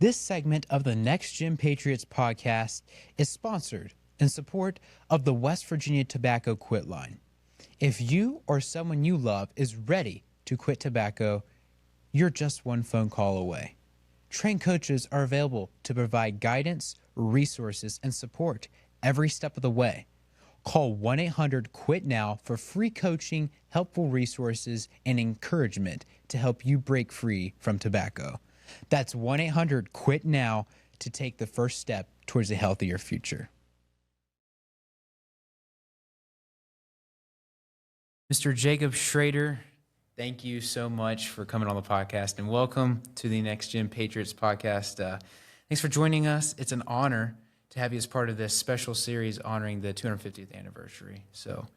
This segment of the NexGen Patriots podcast is sponsored in support of the West Virginia Tobacco Quit Line. If you or someone you love is ready to quit tobacco, you're just one phone call away. Trained coaches are available to provide guidance, resources, and support every step of the way. Call 1-800-QUIT-NOW for free coaching, helpful resources, and encouragement to help you break free from tobacco. That's 1-800-QUIT-NOW to take the first step towards a healthier future. Mr. Jacob Schroeder, thank you so much for coming on the podcast, and welcome to the NexGen Patriots podcast. Thanks for joining us. It's an honor to have you as part of this special series honoring the 250th anniversary. So,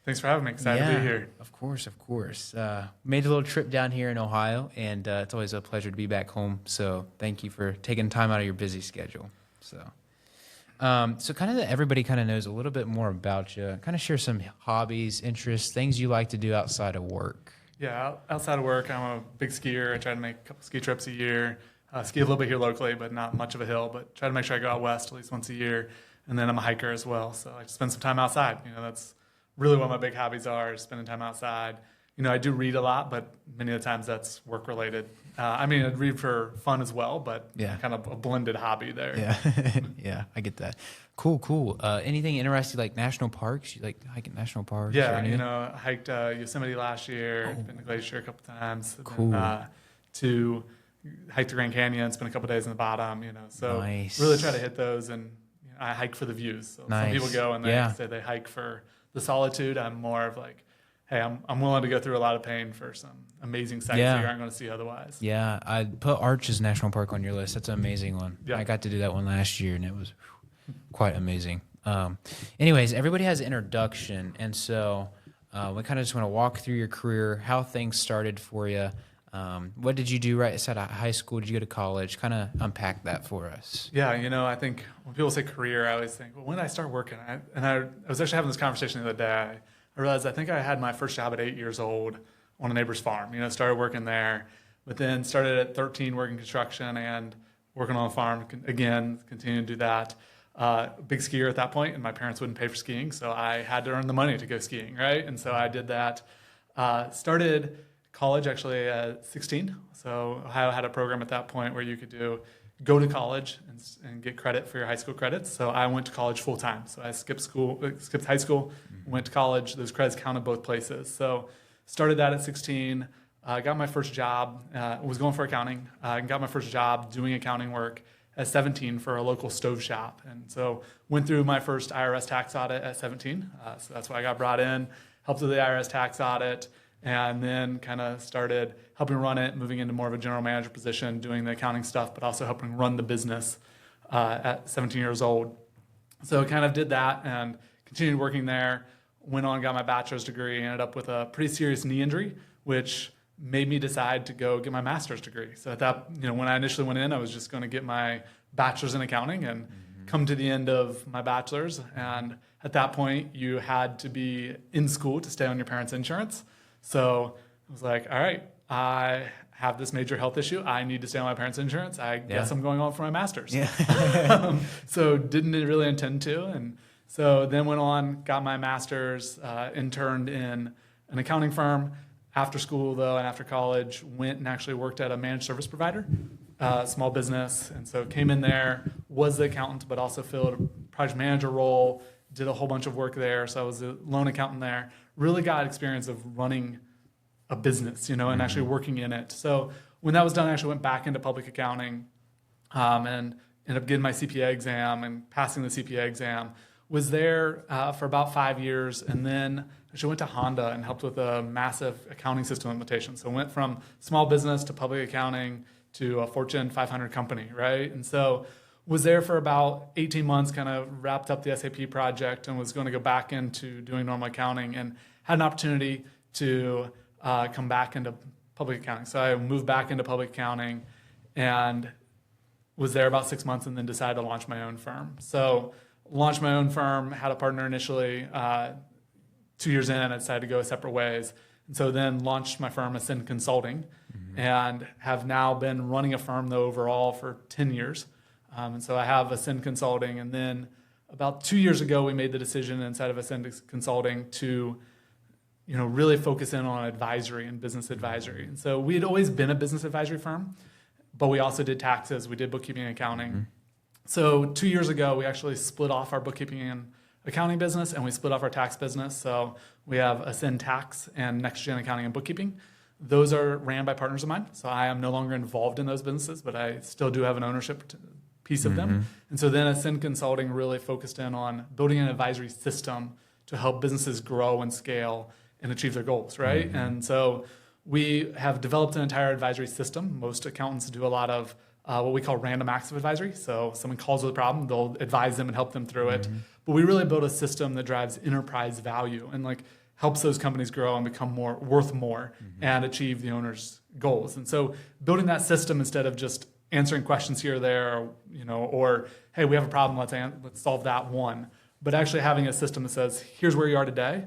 thanks for having me. Excited to be here. Of course. Made a little trip down here in Ohio, and it's always a pleasure to be back home. So thank you for taking time out of your busy schedule. So kind of that everybody kind of knows a little bit more about you. Kind of share some hobbies, interests, things you like to do outside of work. Yeah, outside of work, I'm a big skier. I try to make a couple ski trips a year. Ski a little bit here locally, but not much of a hill, but try to make sure I go out west at least once a year. And then I'm a hiker as well, so I spend some time outside. That's really what my big hobbies are, is spending time outside. I do read a lot, but many of the times that's work-related. I read for fun as well, but kind of a blended hobby there. Yeah, yeah, I get that. Cool. Anything interesting, like national parks? You like hiking national parks? Yeah, I hiked Yosemite last year, been to Glacier a couple times. Cool. To hike the Grand Canyon, spend a couple days in the bottom, So nice. Really try to hit those, and I hike for the views. So nice. Some people go and they say they hike for the solitude. I'm more of like, hey, I'm willing to go through a lot of pain for some amazing sights that you aren't going to see otherwise. Yeah, I put Arches National Park on your list. That's an amazing one. Yeah. I got to do that one last year, and it was quite amazing. Anyways, everybody has an introduction, and so we kind of just want to walk through your career, how things started for you. What did you do right outside of high school? Did you go to college? Kind of unpack that for us. Yeah, I think when people say career, I always think, well, when did I start working? I was actually having this conversation the other day. I realized I think I had my first job at 8 years old on a neighbor's farm. Started working there, but then started at 13 working construction and working on a farm again, continued to do that. Big skier at that point, and my parents wouldn't pay for skiing, so I had to earn the money to go skiing, right? And so I did that. Started college actually at 16. So Ohio had a program at that point where you could go to college and get credit for your high school credits. So I went to college full time. So I skipped high school, went to college. Those credits counted both places. So started that at 16. Got my first job. Was going for accounting. Got my first job doing accounting work at 17 for a local stove shop. And so went through my first IRS tax audit at 17. So that's why I got brought in, helped with the IRS tax audit, and then kind of started helping run it, moving into more of a general manager position, doing the accounting stuff, but also helping run the business at 17 years old. So kind of did that and continued working there, went on, got my bachelor's degree, ended up with a pretty serious knee injury, which made me decide to go get my master's degree. So at that, when I initially went in, I was just going to get my bachelor's in accounting and come to the end of my bachelor's. And at that point, you had to be in school to stay on your parents' insurance. So I was like, all right, I have this major health issue. I need to stay on my parents' insurance. I guess I'm going on for my master's. Yeah. So didn't really intend to. And so then went on, got my master's, interned in an accounting firm. After school, though, and after college, went and actually worked at a managed service provider, small business. And so came in there, was the accountant, but also filled a project manager role, did a whole bunch of work there. So I was a loan accountant there. Really got experience of running a business, and actually working in it. So when that was done, I actually went back into public accounting and ended up getting my CPA exam and passing the CPA exam. Was there for about 5 years, and then actually went to Honda and helped with a massive accounting system implementation. So went from small business to public accounting to a Fortune 500 company, right? And so was there for about 18 months, kind of wrapped up the SAP project and was going to go back into doing normal accounting, and had an opportunity to come back into public accounting. So I moved back into public accounting and was there about 6 months, and then decided to launch my own firm. So launched my own firm, had a partner initially. 2 years in, I decided to go separate ways. And so then launched my firm, Ascend Consulting, and have now been running a firm though overall for 10 years. And so I have Ascend Consulting, and then about 2 years ago, we made the decision inside of Ascend Consulting to, really focus in on advisory and business advisory. And so we had always been a business advisory firm, but we also did taxes, we did bookkeeping and accounting. So 2 years ago, we actually split off our bookkeeping and accounting business, and we split off our tax business. So we have Ascend Tax and NexGen Accounting and Bookkeeping. Those are ran by partners of mine. So I am no longer involved in those businesses, but I still do have an ownership piece of them. And so then Ascend Consulting really focused in on building an advisory system to help businesses grow and scale and achieve their goals, right? And so we have developed an entire advisory system. Most accountants do a lot of what we call random acts of advisory. So someone calls with a problem, they'll advise them and help them through it. But we really build a system that drives enterprise value and helps those companies grow and become worth more and achieve the owner's goals. And so building that system instead of just answering questions here or there, or hey, we have a problem, let's solve that one. But actually having a system that says, here's where you are today,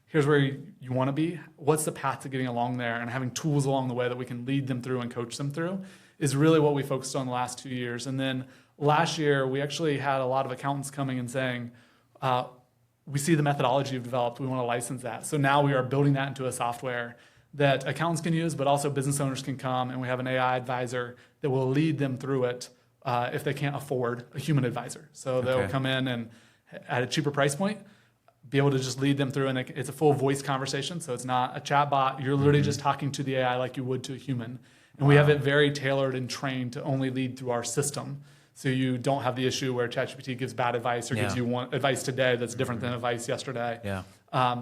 here's where you want to be, what's the path to getting along there, and having tools along the way that we can lead them through and coach them through is really what we focused on the last 2 years. And then last year, we actually had a lot of accountants coming and saying, we see the methodology you've developed, we want to license that. So now we are building that into a software that accountants can use, but also business owners can come, and we have an AI advisor that will lead them through it if they can't afford a human advisor. So they'll come in and at a cheaper price point, be able to just lead them through, and it's a full voice conversation. So it's not a chat bot. You're literally just talking to the AI like you would to a human. And we have it very tailored and trained to only lead through our system. So you don't have the issue where ChatGPT gives bad advice or gives you advice today that's different than advice yesterday.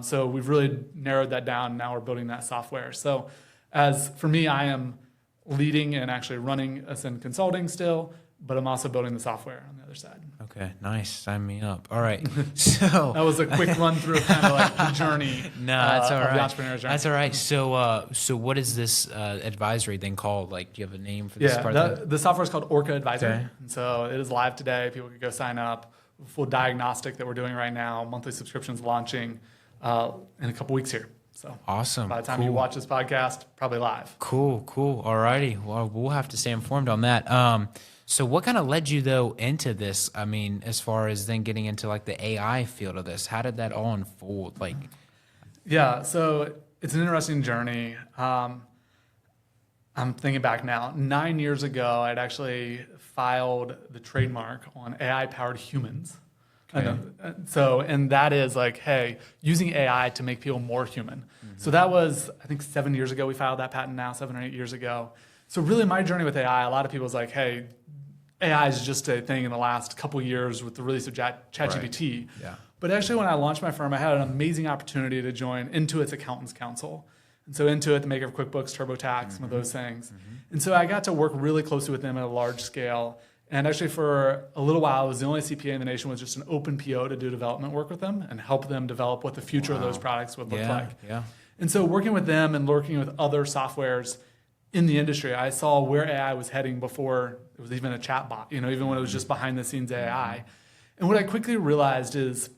So we've really narrowed that down. And now we're building that software. So as for me, I am leading and actually running Ascend Consulting still, but I'm also building the software on the other side. Okay, nice. Sign me up. All right. So that was a quick run through kind of the journey. No, that's all right. Of the entrepreneur journey. That's all right. So what is this advisory thing called? Do you have a name for this part? The software is called Orca Advisory. Okay. And so it is live today. People can go sign up. Full diagnostic that we're doing right now. Monthly subscriptions launching in a couple weeks here. So awesome. By the time you watch this podcast, probably live. Cool. All righty. Well, we'll have to stay informed on that. So what kind of led you though into this? I mean, as far as then getting into the AI field of this, how did that all unfold? Yeah, so it's an interesting journey. I'm thinking back now. 9 years ago, I'd actually filed the trademark on AI-powered humans. Okay. And that is hey, using AI to make people more human. So that was, I think 7 years ago, we filed that patent now, 7 or 8 years ago. So really my journey with AI, a lot of people was hey, AI is just a thing in the last couple of years with the release of ChatGPT. Right. Yeah. But actually when I launched my firm, I had an amazing opportunity to join Intuit's Accountants Council. And so Intuit, the maker of QuickBooks, TurboTax, some of those things. And so I got to work really closely with them at a large scale. And actually for a little while, I was the only CPA in the nation with just an open PO to do development work with them and help them develop what the future of those products would look like. Yeah. And so working with them and working with other softwares in the industry, I saw where AI was heading before it was even a chat bot, even when it was just behind the scenes AI. And what I quickly realized is,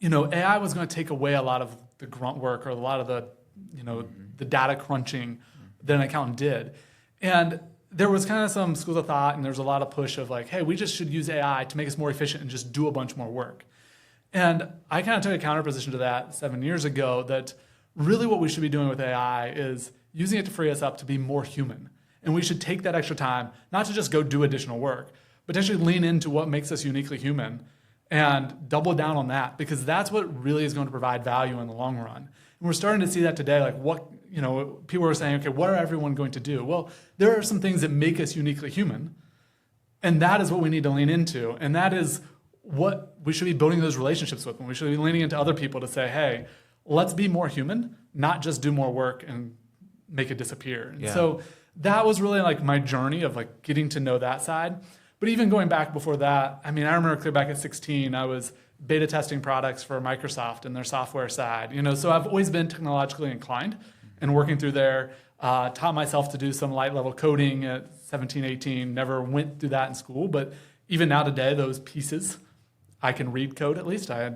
AI was going to take away a lot of the grunt work or a lot of the, the data crunching that an accountant did. And there was kind of some schools of thought, and there's a lot of push of hey, we just should use AI to make us more efficient and just do a bunch more work. And I kind of took a counter position to that 7 years ago that really what we should be doing with AI is using it to free us up to be more human. And we should take that extra time, not to just go do additional work, but to actually lean into what makes us uniquely human and double down on that, because that's what really is going to provide value in the long run. And we're starting to see that today, people are saying, okay, what are everyone going to do? Well, there are some things that make us uniquely human, and that is what we need to lean into. And that is what we should be building those relationships with. And we should be leaning into other people to say, hey, let's be more human, not just do more work and make it disappear. And so that was really my journey of getting to know that side. But even going back before that, I remember clear back at 16, I was beta testing products for Microsoft and their software side. So I've always been technologically inclined and working through there. Taught myself to do some light level coding at 17, 18. Never went through that in school, but even now today, those pieces, I can read code at least. I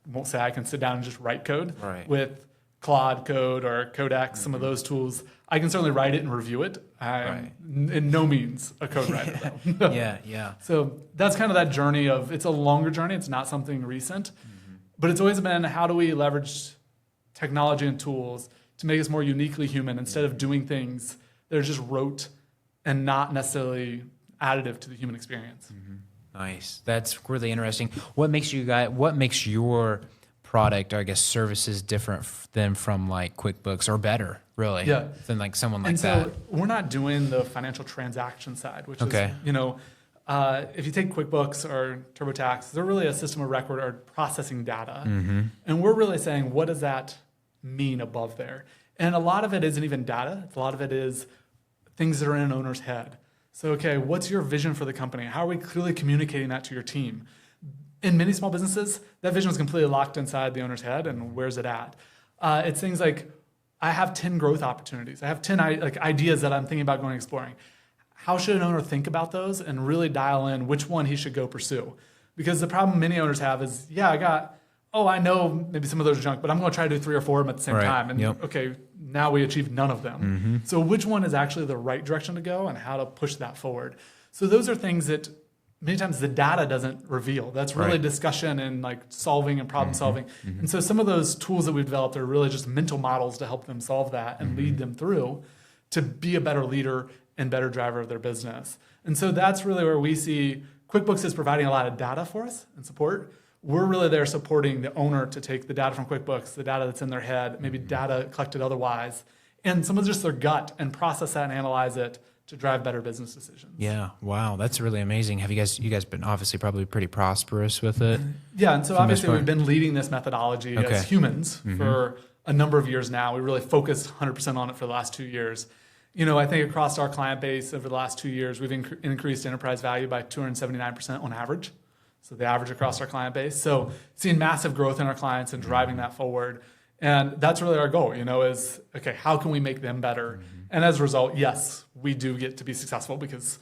won't say I can sit down and just write code with Claude Code or Codex, some of those tools. I can certainly write it and review it. I'm in no means a code writer, though. Yeah. So that's kind of that journey of, it's a longer journey. It's not something recent, but it's always been, how do we leverage technology and tools to make us more uniquely human instead of doing things that are just rote and not necessarily additive to the human experience. Nice. That's really interesting. What makes your product, or I guess services, different than from like QuickBooks, or better, really, than like someone like that? So we're not doing the financial transaction side, which is, if you take QuickBooks or TurboTax, they're really a system of record or processing data. And we're really saying, what does that mean above there? And a lot of it isn't even data. A lot of it is things that are in an owner's head. So, okay, what's your vision for the company? How are we clearly communicating that to your team? In many small businesses, that vision is completely locked inside the owner's head, and where's it at? It's things like, I have 10 growth opportunities. I have 10 ideas that I'm thinking about going exploring. How should an owner think about those and really dial in which one he should go pursue? Because the problem many owners have is, I know maybe some of those are junk, but I'm going to try to do 3 or 4 of them at the same time. And okay, now we achieved none of them. So which one is actually the right direction to go and how to push that forward? So those are things that many times the data doesn't reveal. That's really discussion and like solving and problem solving. And so some of those tools that we've developed are really just mental models to help them solve that and lead them through to be a better leader and better driver of their business. And so that's really where we see QuickBooks is providing a lot of data for us and support. We're really there supporting the owner to take the data from QuickBooks, the data that's in their head, maybe data collected otherwise, and some of just their gut, and process that and analyze it to drive better business decisions. Yeah, wow, that's really amazing. Have you guys been obviously probably pretty prosperous with it? Yeah, and so obviously we've been leading this methodology as humans for a number of years now. We really focused 100% on it for the last 2 years. I think across our client base over the last 2 years, we've increased enterprise value by 279% on average. So the average across our client base. So seeing massive growth in our clients and driving that forward. And that's really our goal, is, okay, how can we make them better? And as a result, yes, we do get to be successful, because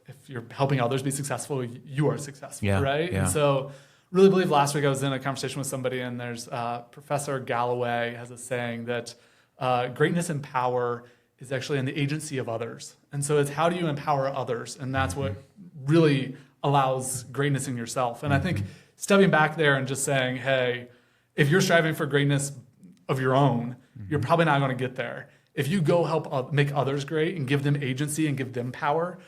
if you're helping others be successful, you are successful, right? Yeah. And so really believe, last week I was in a conversation with somebody, and there's Professor Galloway has a saying that greatness and power is actually in the agency of others. And so it's, how do you empower others? And that's what really allows greatness in yourself. And I think stepping back there and just saying, hey, if you're striving for greatness of your own, you're probably not going to get there. If you go help make others great and give them agency and give them power,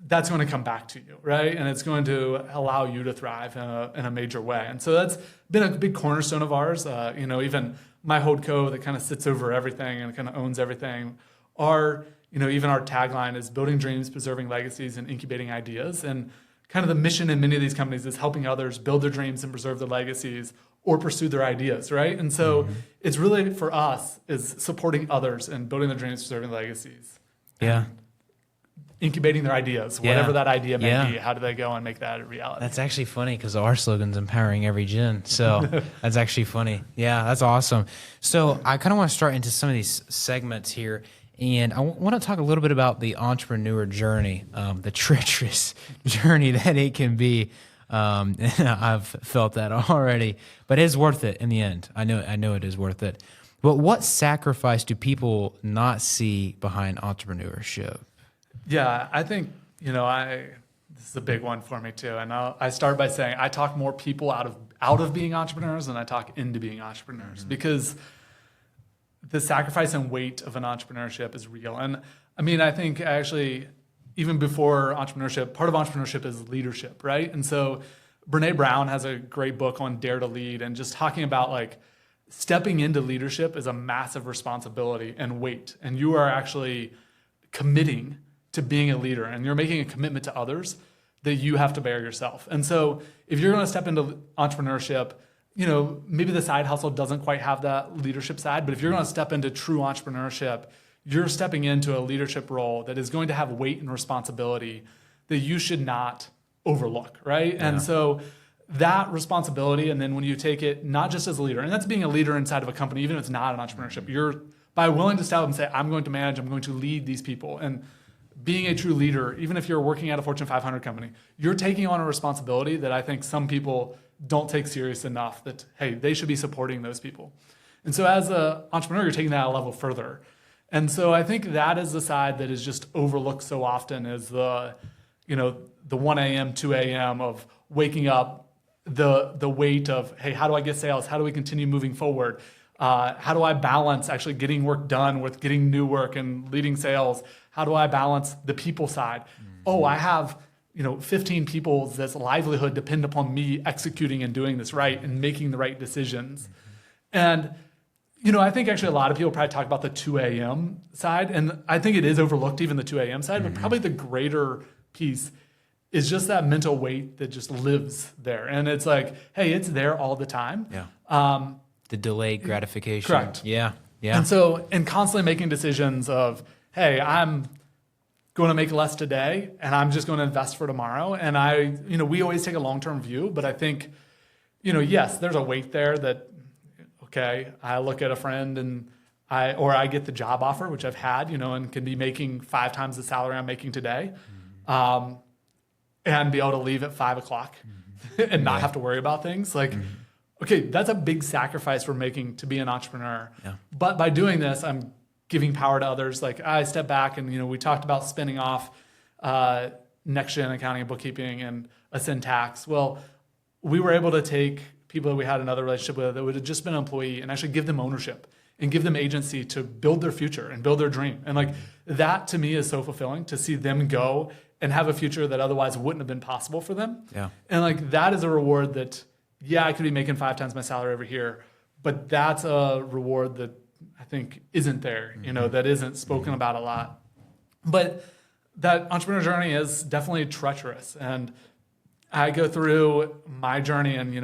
that's going to come back to you, right? And it's going to allow you to thrive in a major way. And so that's been a big cornerstone of ours. Even my holdco that kind of sits over everything and kind of owns everything, even our tagline is building dreams, preserving legacies, and incubating ideas. And kind of the mission in many of these companies is helping others build their dreams and preserve their legacies or pursue their ideas, right? And so it's really, for us, is supporting others and building their dreams, preserving legacies. Yeah. Incubating their ideas, whatever that idea may be. How do they go and make that a reality? That's actually funny, because our slogan's empowering every gen. So that's actually funny. Yeah, that's awesome. So I kind of want to start into some of these segments here. And I want to talk a little bit about the entrepreneur journey, the treacherous journey that it can be. And I've felt that already, but it's worth it in the end. I know it is worth it. But what sacrifice do people not see behind entrepreneurship? Yeah, I think, this is a big one for me too. And I start by saying I talk more people out of being entrepreneurs than I talk into being entrepreneurs, because the sacrifice and weight of an entrepreneurship is real. And I mean, I think actually, even before entrepreneurship, part of entrepreneurship is leadership, right? And so Brene Brown has a great book on Dare to Lead, and just talking about like stepping into leadership is a massive responsibility and weight. And you are actually committing to being a leader, and you're making a commitment to others that you have to bear yourself. And so if you're going to step into entrepreneurship, maybe the side hustle doesn't quite have that leadership side, but if you're going to step into true entrepreneurship, you're stepping into a leadership role that is going to have weight and responsibility that you should not overlook, right? Yeah. And so that responsibility, and then when you take it not just as a leader, and that's being a leader inside of a company, even if it's not an entrepreneurship, you're by willing to step up and say, I'm going to manage, I'm going to lead these people. And being a true leader, even if you're working at a Fortune 500 company, you're taking on a responsibility that I think some people don't take serious enough, that, hey, they should be supporting those people. And so as an entrepreneur, you're taking that a level further. And so I think that is the side that is just overlooked so often, is the 1 a.m., 2 a.m. of waking up, the weight of, hey, how do I get sales? How do we continue moving forward? How do I balance actually getting work done with getting new work and leading sales? How do I balance the people side? Oh, I have 15 people that's livelihood depend upon me executing and doing this right and making the right decisions. And I think actually a lot of people probably talk about the 2 a.m. side, and I think it is overlooked, even the 2 a.m. side, but probably the greater piece is just that mental weight that just lives there. And it's like, hey, it's there all the time. Yeah. The delayed gratification. Correct. Yeah. And constantly making decisions of, hey, I'm going to make less today and I'm just going to invest for tomorrow. And we always take a long-term view, but I think, yes, there's a weight there that, okay, I look at a friend and I get the job offer, which I've had, and can be making 5 times the salary I'm making today, and be able to leave at 5 o'clock and not have to worry about things. Like, okay, that's a big sacrifice we're making to be an entrepreneur. Yeah. But by doing this, I'm giving power to others. Like, I step back and, we talked about spinning off NexGen accounting and bookkeeping and Ascend Tax. Well, we were able to take people that we had another relationship with that would have just been an employee and actually give them ownership and give them agency to build their future and build their dream. And like, that to me is so fulfilling, to see them go and have a future that otherwise wouldn't have been possible for them. Yeah. And like, that is a reward that, I could be making 5 times my salary over here, but that's a reward that I think isn't there, that isn't spoken about a lot. But that entrepreneur journey is definitely treacherous. And I go through my journey and,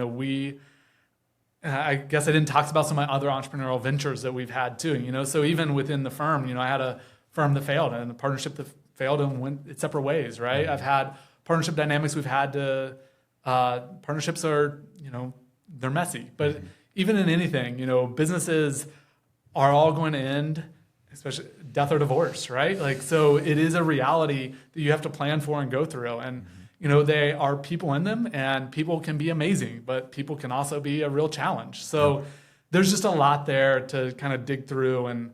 I guess I didn't talk about some of my other entrepreneurial ventures that we've had too, so even within the firm, I had a firm that failed and a partnership that failed and went its separate ways, right? I've had partnership dynamics we've had to, partnerships are, they're messy, but even in anything, businesses are all going to end, especially death or divorce, right? Like, so it is a reality that you have to plan for and go through. And, they are people in them, and people can be amazing, but people can also be a real challenge. So there's just a lot there to kind of dig through and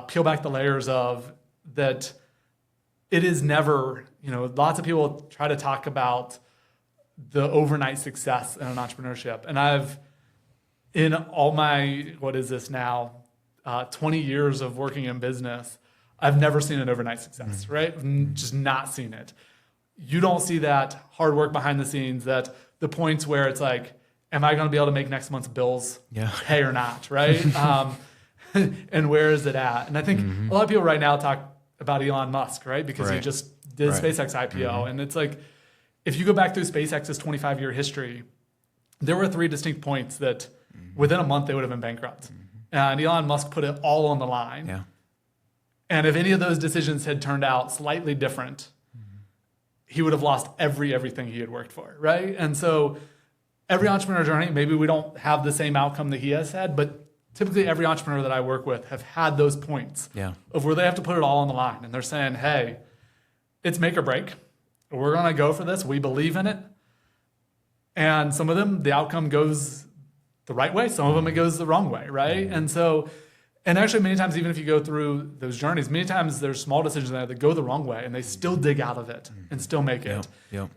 peel back the layers of that. It is never, lots of people try to talk about the overnight success in an entrepreneurship. And I've, in all my, 20 years of working in business, I've never seen an overnight success, right? Just not seen it. You don't see that hard work behind the scenes, that the points where it's like, am I going to be able to make next month's bills pay or not, right? And where is it at? And I think a lot of people right now talk about Elon Musk, right? Because he just did SpaceX IPO. And it's like, if you go back through SpaceX's 25-year history, there were 3 distinct points that within a month they would have been bankrupt. And Elon Musk put it all on the line. Yeah. And if any of those decisions had turned out slightly different, he would have lost everything he had worked for, right? And so every entrepreneur journey, maybe we don't have the same outcome that he has had, but typically every entrepreneur that I work with have had those points of where they have to put it all on the line. And they're saying, hey, it's make or break. We're going to go for this. We believe in it. And some of them, the outcome goes the right way. Some of them, it goes the wrong way, right? And so, and actually many times, even if you go through those journeys, many times there's small decisions there that go the wrong way and they still dig out of it and still make it.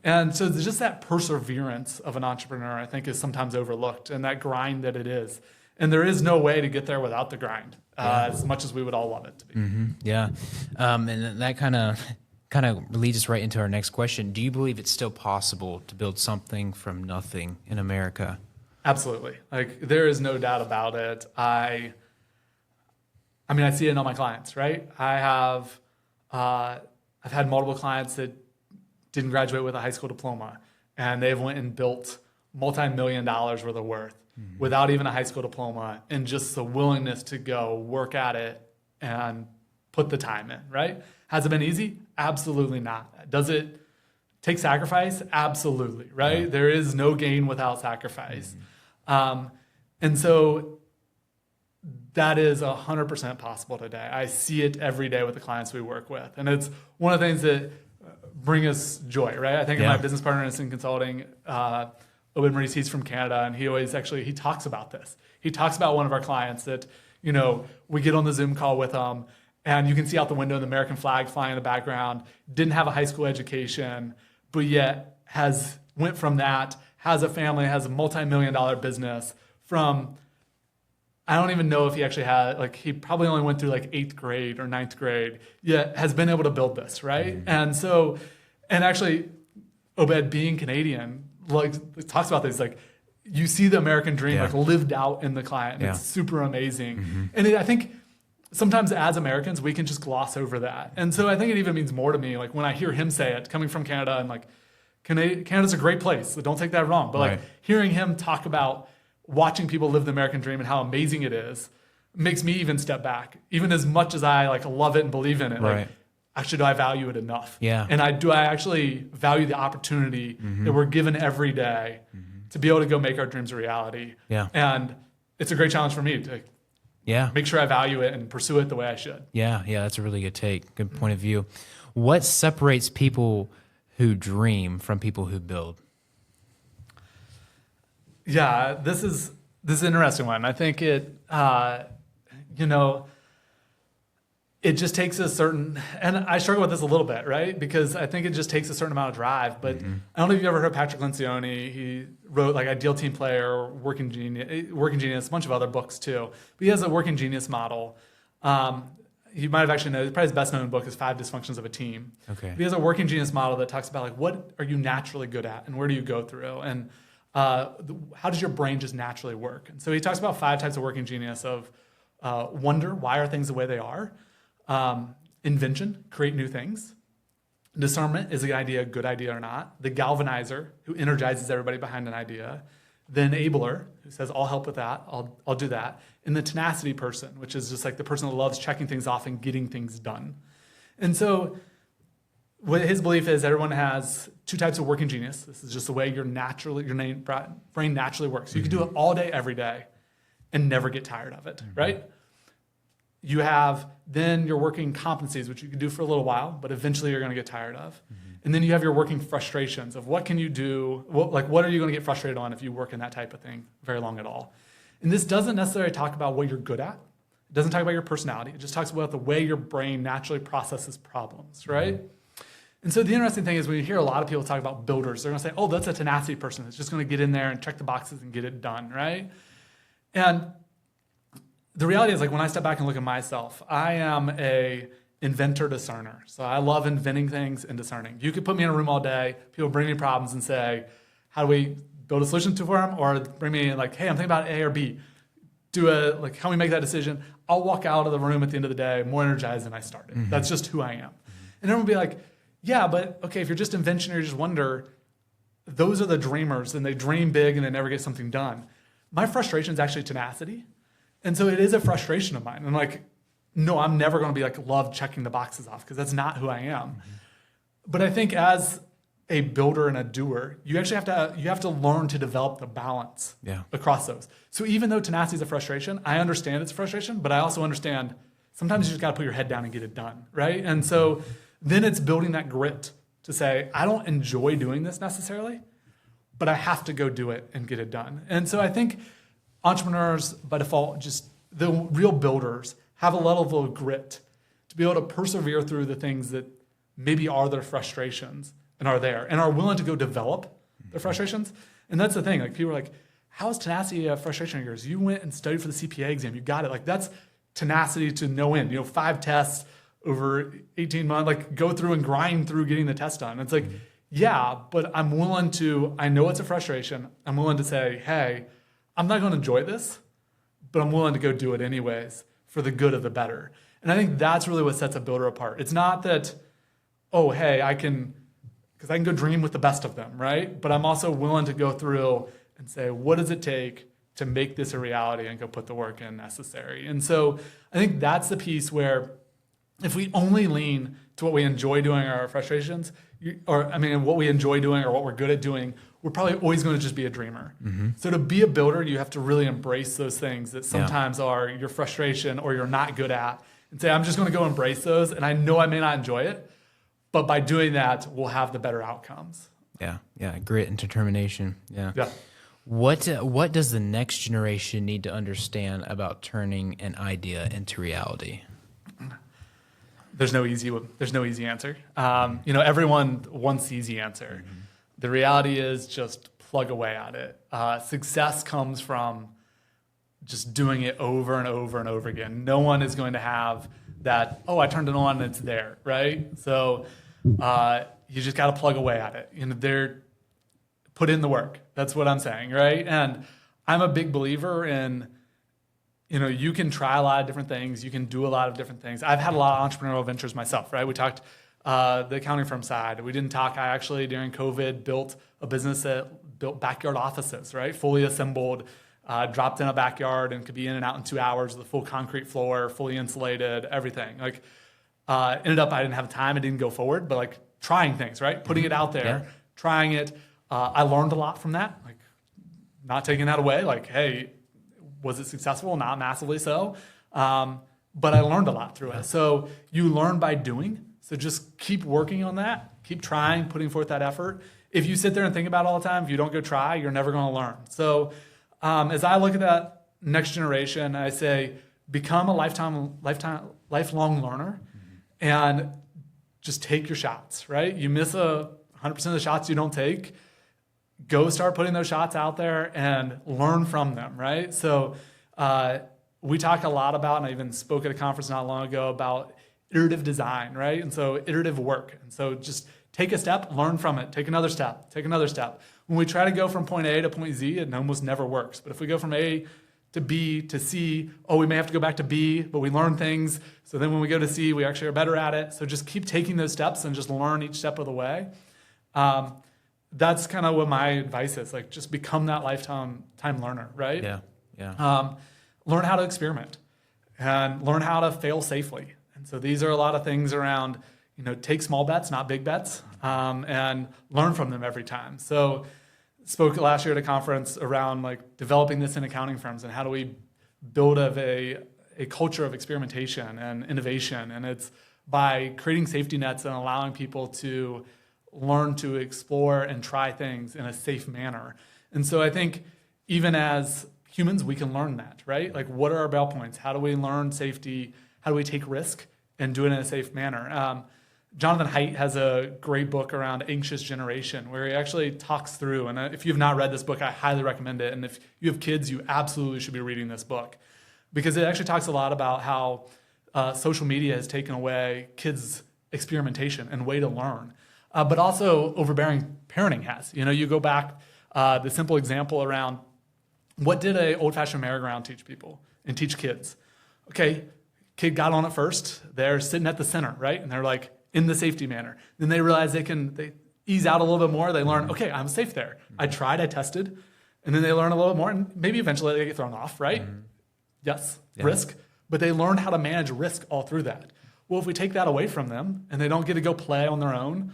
And so there's just that perseverance of an entrepreneur, I think, is sometimes overlooked, and that grind that it is. And there is no way to get there without the grind, as much as we would all love it to be. And that kind of leads us right into our next question. Do you believe it's still possible to build something from nothing in America? Absolutely. Like, there is no doubt about it. I see it in all my clients, right? I've had multiple clients that didn't graduate with a high school diploma, and they've went and built multi-million dollars worth of worth without even a high school diploma, and just the willingness to go work at it and put the time in, right? Has it been easy? Absolutely not. Does it take sacrifice? Absolutely, right? Yeah. There is no gain without sacrifice. And so that is 100% possible today. I see it every day with the clients we work with. And it's one of the things that bring us joy, right? I think of my business partner in Consulting, Obed Maurice, he's from Canada, and he talks about this. He talks about one of our clients that, we get on the Zoom call with them, and you can see out the window the American flag flying in the background, didn't have a high school education, but yet went from that, has a family, has a multi-million-dollar business from, I don't even know if he actually had, he probably only went through 8th grade or 9th grade, yet has been able to build this, right? Mm-hmm. And actually, Obed being Canadian, talks about this, you see the American dream lived out in the client. And It's super amazing. Mm-hmm. And I think sometimes as Americans, we can just gloss over that. And so I think it even means more to me, when I hear him say it, coming from Canada, and Canada's a great place, so don't take that wrong. But hearing him talk about watching people live the American dream and how amazing it is makes me even step back, even as much as I love it and believe in it. Right. Actually, do I value it enough? Yeah. And do I actually value the opportunity that we're given every day to be able to go make our dreams a reality? Yeah. And it's a great challenge for me to make sure I value it and pursue it the way I should. Yeah, that's a really good take. Good point of view. What separates people who dream from people who build? Yeah, this is an interesting one. I think it just takes a certain, and I struggle with this a little bit, right? Because I think it just takes a certain amount of drive. But I don't know if you've ever heard of Patrick Lencioni. He wrote Ideal Team Player, Working Genius, a bunch of other books too. But he has a Working Genius model. You might have actually known, probably his best known book is 5 Dysfunctions of a Team. Okay. But he has a Working Genius model that talks about what are you naturally good at and where do you go through? And how does your brain just naturally work? And so he talks about 5 types of working genius of wonder, why are things the way they are? Invention, create new things. Discernment, is the idea a good idea or not? The galvanizer, who energizes everybody behind an idea. The enabler, who says, I'll help with that, I'll do that. And the tenacity person, which is just the person that loves checking things off and getting things done. And so what his belief is, everyone has 2 types of working genius. This is just the way your brain naturally works. You can do it all day, every day, and never get tired of it, right? You have then your working competencies, which you can do for a little while, but eventually you're going to get tired of. And then you have your working frustrations of what can you do, what are you going to get frustrated on if you work in that type of thing very long at all. And this doesn't necessarily talk about what you're good at. It doesn't talk about your personality. It just talks about the way your brain naturally processes problems, right? And so the interesting thing is when you hear a lot of people talk about builders, they're going to say, oh, that's a tenacity person that's just going to get in there and check the boxes and get it done, right? And the reality is, when I step back and look at myself, I am a inventor discerner. So I love inventing things and discerning. You could put me in a room all day, people bring me problems and say, how do we build a solution for them? Or bring me in hey, I'm thinking about A or B. How we make that decision. I'll walk out of the room at the end of the day more energized than I started. That's just who I am. And everyone will be like, yeah, but okay, if you're just invention or you just wonder, those are the dreamers and they dream big and they never get something done. My frustration is actually tenacity. And so it is a frustration of mine. I'm no, I'm never going to be love checking the boxes off because that's not who I am. But I think as a builder and a doer, you actually have to learn to develop the balance across those. So even though tenacity is a frustration, I understand it's a frustration, but I also understand sometimes you just got to put your head down and get it done, right? And so then it's building that grit to say, I don't enjoy doing this necessarily, but I have to go do it and get it done. And so I think entrepreneurs, by default, just the real builders, have a level of grit to be able to persevere through the things that maybe are their frustrations and are there and are willing to go develop their frustrations. And that's the thing. People are like, how is tenacity a frustration of yours? You went and studied for the CPA exam. You got it. That's tenacity to no end. 5 tests over 18 months, go through and grind through getting the test done. It's yeah, but I'm willing to, I know it's a frustration. I'm willing to say, hey, I'm not going to enjoy this, but I'm willing to go do it anyways for the good of the better. And I think that's really what sets a builder apart. It's not that, oh, hey, because I can go dream with the best of them, right? But I'm also willing to go through and say, what does it take to make this a reality and go put the work in necessary? And so I think that's the piece where if we only lean to what we enjoy doing or our frustrations, what we enjoy doing or what we're good at doing, we're probably always going to just be a dreamer. So to be a builder, you have to really embrace those things that sometimes are your frustration or you're not good at and say, I'm just going to go embrace those. And I know I may not enjoy it, but by doing that, we'll have the better outcomes. Yeah. Grit and determination. Yeah. Yeah. What does the next generation need to understand about turning an idea into reality? There's no easy answer. Everyone wants the easy answer. Mm-hmm. The reality is just plug away at it. Success comes from just doing it over and over and over again. No one is going to have that, I turned it on and it's there, right? So you just got to plug away at it. Put in the work. That's what I'm saying, right? And I'm a big believer in, you can try a lot of different things. You can do a lot of different things. I've had a lot of entrepreneurial ventures myself, right? We talked the accounting firm side. We didn't talk. I actually, during COVID, built a business that built backyard offices, right? Fully assembled, dropped in a backyard and could be in and out in 2 hours with a full concrete floor, fully insulated, everything. Ended up, I didn't have time. It didn't go forward, but trying things, right? Putting it out there, trying it. I learned a lot from that, not taking that away. Hey, was it successful? Not massively so. But I learned a lot through it. So you learn by doing. So just keep working on that. Keep trying, putting forth that effort. If you sit there and think about it all the time, if you don't go try, you're never going to learn. So as I look at that next generation, I say become a lifelong learner and just take your shots, right? You miss 100% of the shots you don't take. Go start putting those shots out there and learn from them, right? So we talk a lot about, and I even spoke at a conference not long ago about iterative design, right? And so iterative work. And so just take a step, learn from it, take another step, take another step. When we try to go from point A to point Z, it almost never works. But if we go from A to B to C, we may have to go back to B, but we learn things. So then when we go to C, we actually are better at it. So just keep taking those steps and just learn each step of the way. That's kind of what my advice is. Just become that lifetime learner, right? Yeah. Learn how to experiment and learn how to fail safely. And so these are a lot of things around, take small bets, not big bets, and learn from them every time. So spoke last year at a conference around developing this in accounting firms and how do we build a culture of experimentation and innovation. And it's by creating safety nets and allowing people to learn to explore and try things in a safe manner. And so I think even as humans, we can learn that, right? What are our bail points? How do we learn safety? How do we take risk and do it in a safe manner? Jonathan Haidt has a great book around anxious generation where he actually talks through, and if you've not read this book, I highly recommend it. And if you have kids, you absolutely should be reading this book because it actually talks a lot about how social media has taken away kids' experimentation and way to learn. But also overbearing parenting has. You go back, the simple example around what did a old-fashioned merry-go-round teach people and teach kids? Okay, kid got on it first. They're sitting at the center, right? And they're in the safety manner. Then they realize they ease out a little bit more. They learn, okay, I'm safe there. I tried, I tested. And then they learn a little bit more and maybe eventually they get thrown off, right? Yes, risk. But they learn how to manage risk all through that. Well, if we take that away from them and they don't get to go play on their own,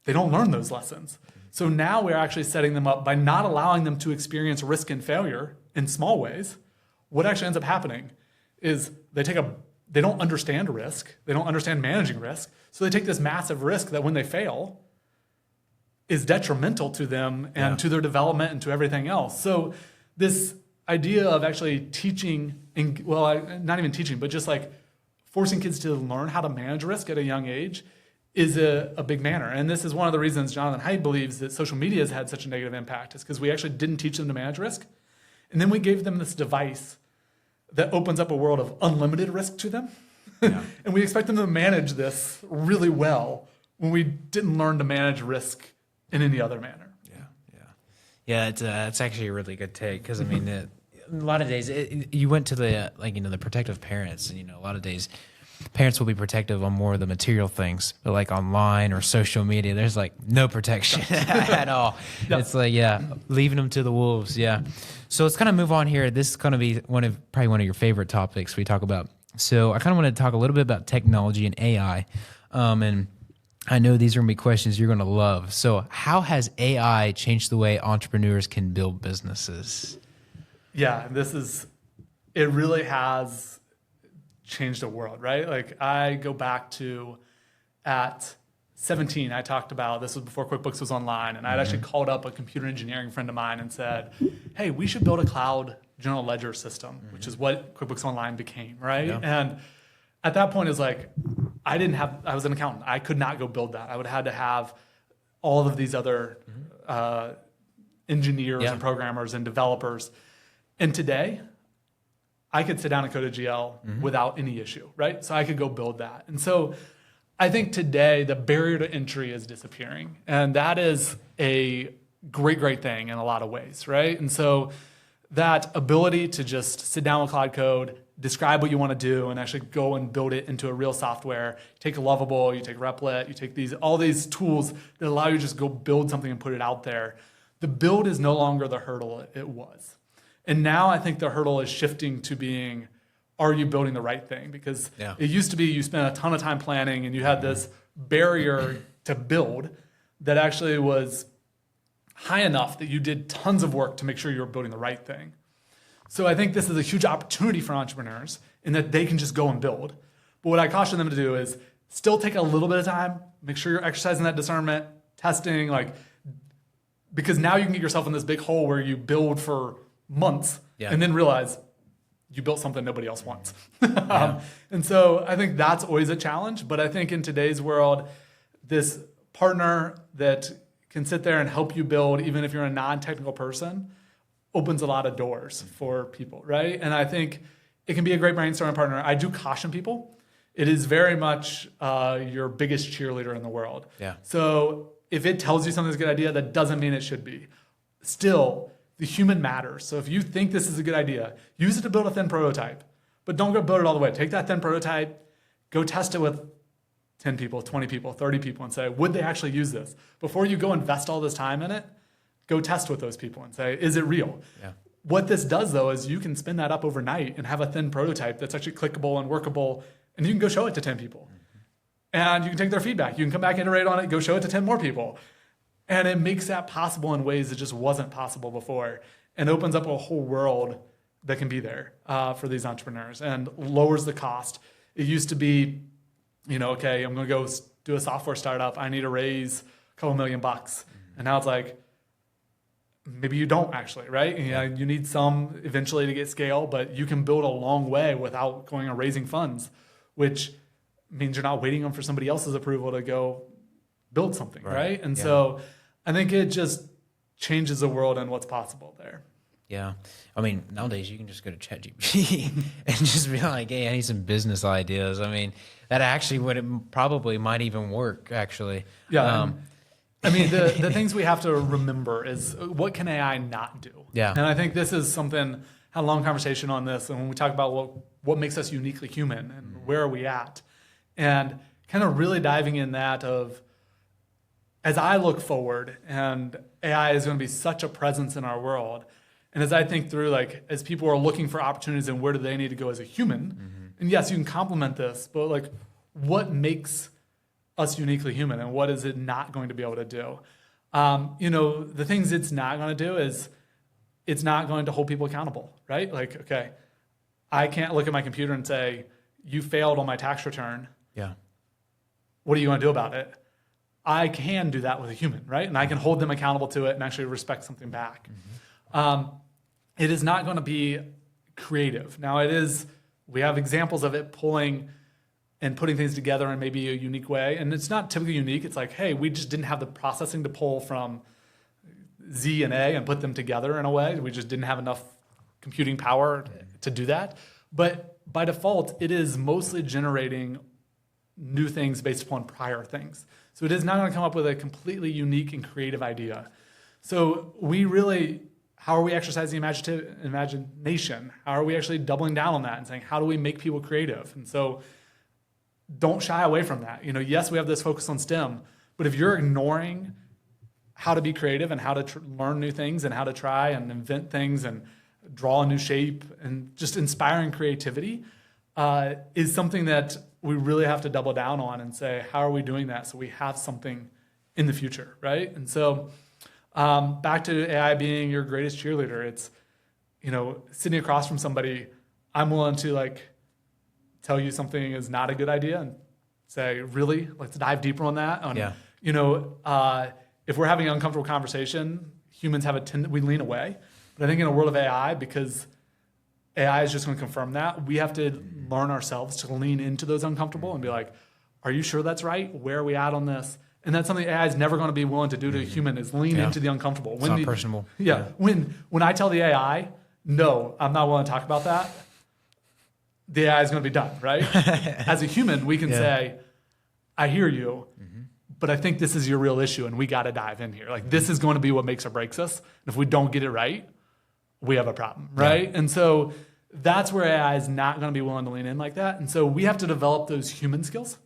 they don't learn those lessons. So now we're actually setting them up by not allowing them to experience risk and failure in small ways. What actually ends up happening is they don't understand risk. They don't understand managing risk. So they take this massive risk that when they fail is detrimental to them and to their development and to everything else. So this idea of actually teaching, not even teaching, but just forcing kids to learn how to manage risk at a young age is a big manner. And this is one of the reasons Jonathan Haidt believes that social media has had such a negative impact is because we actually didn't teach them to manage risk. And then we gave them this device that opens up a world of unlimited risk to them. Yeah. And we expect them to manage this really well when we didn't learn to manage risk in any other manner. Yeah, it's actually a really good take because, a lot of days you went to the, the protective parents, and, a lot of days parents will be protective on more of the material things, but online or social media, there's no protection at all. Yep. It's leaving them to the wolves. Yeah. So let's kind of move on here. This is going to be probably one of your favorite topics we talk about. So I kind of want to talk a little bit about technology and AI. And I know these are going to be questions you're going to love. So how has AI changed the way entrepreneurs can build businesses? Yeah, it really has changed the world, right? I go back to at 17, I talked about, this was before QuickBooks was online, and I'd actually called up a computer engineering friend of mine and said, hey, we should build a cloud general ledger system, which is what QuickBooks Online became, right? Yeah. And at that point, it was like, I was an accountant. I could not go build that. I would have had to have all of these other engineers and programmers and developers. And today, I could sit down and code a GL without any issue, right? So I could go build that. And so I think today the barrier to entry is disappearing. And that is a great, great thing in a lot of ways, right? And so that ability to just sit down with Cloud Code, describe what you want to do, and actually go and build it into a real software. You take Lovable, you take Replit, you take all these tools that allow you to just go build something and put it out there. The build is no longer the hurdle it was. And now I think the hurdle is shifting to being, are you building the right thing? Because it used to be you spent a ton of time planning and you had this barrier to build that actually was high enough that you did tons of work to make sure you were building the right thing. So I think this is a huge opportunity for entrepreneurs in that they can just go and build. But what I caution them to do is still take a little bit of time, make sure you're exercising that discernment, testing, because now you can get yourself in this big hole where you build for months and then realize you built something nobody else wants. And so I think that's always a challenge. But I think in today's world, this partner that can sit there and help you build, even if you're a non-technical person, opens a lot of doors for people, right? And I think it can be a great brainstorming partner. I do caution people. It is very much your biggest cheerleader in the world. Yeah. So if it tells you something's a good idea, that doesn't mean it should be. Still, the human matters. So if you think this is a good idea, use it to build a thin prototype. But don't go build it all the way. Take that thin prototype, go test it with 10 people, 20 people, 30 people, and say, would they actually use this? Before you go invest all this time in it, go test with those people and say, is it real? Yeah. What this does, though, is you can spin that up overnight and have a thin prototype that's actually clickable and workable, and you can go show it to 10 people. And you can take their feedback. You can come back, iterate on it, go show it to 10 more people. And it makes that possible in ways that just wasn't possible before and opens up a whole world that can be there for these entrepreneurs and lowers the cost. It used to be, okay, I'm going to go do a software startup. I need to raise a couple $1 million. And now it's like, maybe you don't actually, right? You need some eventually to get scale, but you can build a long way without going and raising funds, which means you're not waiting on for somebody else's approval to go build something, right? And so I think it just changes the world and what's possible there. Yeah. I mean, nowadays you can just go to ChatGPT and just be like, hey, I need some business ideas. I mean, that actually probably might even work, actually. Yeah. I mean, the things we have to remember is what can AI not do? Yeah. And I think this is something, had a long conversation on this. And when we talk about what makes us uniquely human and where are we at, and kind of really diving in that of, as I look forward and AI is going to be such a presence in our world, and as I think through, as people are looking for opportunities and where do they need to go as a human, and yes, you can complement this, but what makes us uniquely human and what is it not going to be able to do? The things it's not going to do is it's not going to hold people accountable, right? Okay, I can't look at my computer and say, you failed on my tax return. Yeah. What are you going to do about it? I can do that with a human, right? And I can hold them accountable to it and actually respect something back. It is not going to be creative. Now we have examples of it pulling and putting things together in maybe a unique way. And it's not typically unique. It's like, hey, we just didn't have the processing to pull from Z and A and put them together in a way. We just didn't have enough computing power to do that. But by default, it is mostly generating new things based upon prior things. So it is not going to come up with a completely unique and creative idea. So how are we exercising imagination? How are we actually doubling down on that and saying, how do we make people creative? And so don't shy away from that. Yes, we have this focus on STEM, but if you're ignoring how to be creative and how to learn new things and how to try and invent things and draw a new shape and just inspiring creativity is something that we really have to double down on and say, how are we doing that so we have something in the future, right? And so back to AI being your greatest cheerleader, it's, sitting across from somebody, I'm willing to tell you something is not a good idea and say, really, let's dive deeper on that. Yeah. If we're having an uncomfortable conversation, humans have we lean away. But I think in a world of AI, because AI is just going to confirm that, we have to learn ourselves to lean into those uncomfortable and be like, are you sure that's right? Where are we at on this? And that's something AI is never going to be willing to do to a human, is lean into the uncomfortable. It's not personable. Yeah. When I tell the AI, no, I'm not willing to talk about that, the AI is going to be done, right? As a human, we can say, I hear you, but I think this is your real issue and we got to dive in here. Like this is going to be what makes or breaks us. And if we don't get it right, we have a problem, right? And so that's where AI is not going to be willing to lean in like that. And so we have to develop those human skills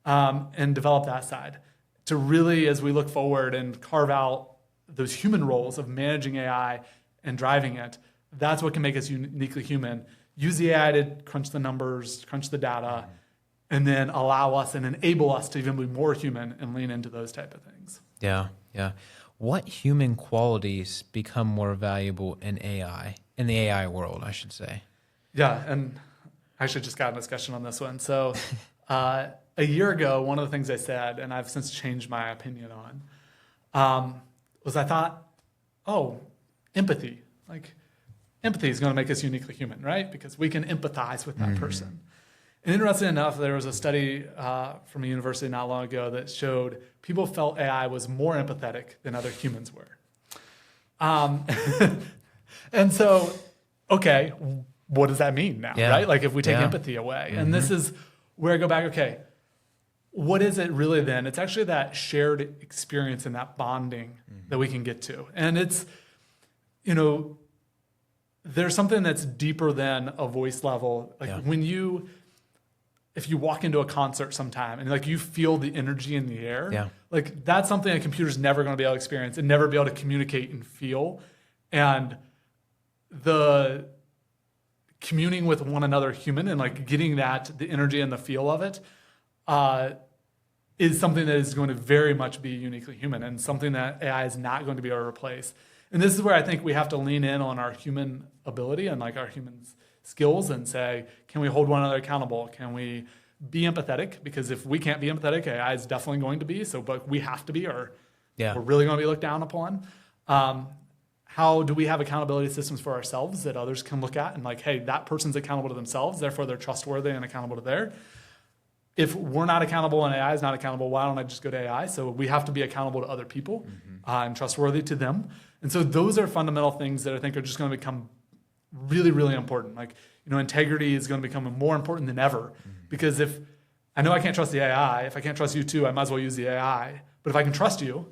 and develop that side to really, as we look forward and carve out those human roles of managing AI and driving it, that's what can make us uniquely human. Use the AI to crunch the numbers, crunch the data, and then allow us and enable us to even be more human and lean into those type of things. Yeah, yeah. What human qualities become more valuable in AI, in the AI world, I should say? Yeah, and I actually just got a discussion on this one. So a year ago, one of the things I said, and I've since changed my opinion on, was I thought, empathy. Like, empathy is going to make us uniquely human, right? Because we can empathize with that person. And interesting enough, there was a study from a university not long ago that showed people felt AI was more empathetic than other humans were. And so, okay, what does that mean now, right? Like if we take empathy away. And this is where I go back, okay, what is it really then? It's actually that shared experience and that bonding that we can get to. And it's, there's something that's deeper than a voice level. Like if you walk into a concert sometime and like you feel the energy in the air, like that's something a computer's never going to be able to experience and never be able to communicate and feel. And the communing with one another human and like getting that, the energy and the feel of it, is something that is going to very much be uniquely human and something that AI is not going to be able to replace. And this is where I think we have to lean in on our human ability and like our human skills and say, can we hold one another accountable? Can we be empathetic? Because if we can't be empathetic, AI is definitely going to be. So, but we have to be, or we're really going to be looked down upon. How do we have accountability systems for ourselves that others can look at and like, hey, that person's accountable to themselves, therefore they're trustworthy and accountable to their. If we're not accountable and AI is not accountable, why don't I just go to AI? So we have to be accountable to other people and trustworthy to them. And so those are fundamental things that I think are just going to become really, really important. Like, integrity is going to become more important than ever because if I know I can't trust the AI, if I can't trust you too, I might as well use the AI. But if I can trust you